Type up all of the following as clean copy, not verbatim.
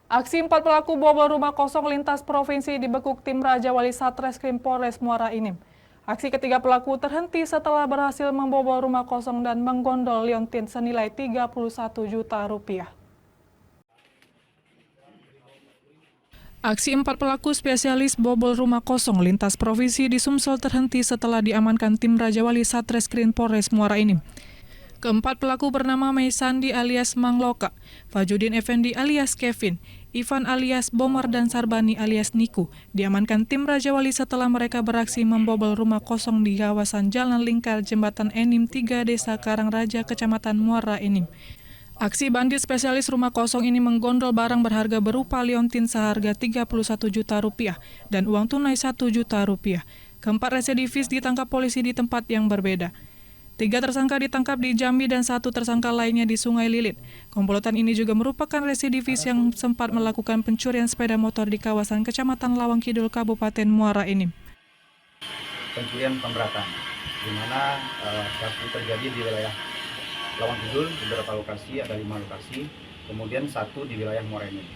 Aksi 4 pelaku bobol rumah kosong lintas provinsi dibekuk tim Raja Wali Satreskrim Polres Muara Enim. Aksi ketiga pelaku terhenti setelah berhasil membobol rumah kosong dan menggondol liontin senilai 31 juta rupiah. Aksi 4 pelaku spesialis bobol rumah kosong lintas provinsi di Sumsel terhenti setelah diamankan tim Raja Wali Satreskrim Polres Muara Enim. Keempat pelaku bernama Meisandi alias Mangloka, Fajudin Effendi alias Kevin, Ivan alias Bomar dan Sarbani alias Niku diamankan tim Raja Wali setelah mereka beraksi membobol rumah kosong di kawasan Jalan Lingkar Jembatan Enim 3 Desa Karangraja, Kecamatan Muara Enim. Aksi bandit spesialis rumah kosong ini menggondol barang berharga berupa liontin seharga 31 juta rupiah dan uang tunai 1 juta rupiah. Keempat residivis ditangkap polisi di tempat yang berbeda. 3 tersangka ditangkap di Jambi dan 1 tersangka lainnya di Sungai Lilit. Komplotan ini juga merupakan residivis yang sempat melakukan pencurian sepeda motor di kawasan Kecamatan Lawang Kidul, Kabupaten Muara Enim. Pencurian pemberatan, di mana pelaku terjadi di wilayah Lawang Kidul, beberapa lokasi, ada 5 lokasi, kemudian 1 di wilayah Muara Enim.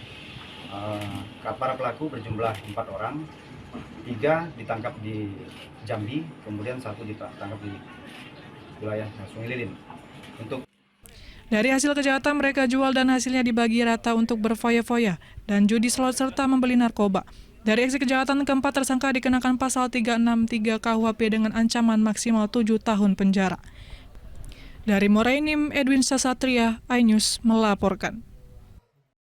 Para pelaku berjumlah 4 orang, 3 ditangkap di Jambi, kemudian 1 ditangkap di wilayah Sungai Lilin. Dari hasil kejahatan mereka jual dan hasilnya dibagi rata untuk berfoya-foya dan judi slot serta membeli narkoba. Dari aksi kejahatan keempat tersangka dikenakan pasal 363 KUHP dengan ancaman maksimal 7 tahun penjara. Dari Muara Enim, Edwin Sasatria, iNews melaporkan.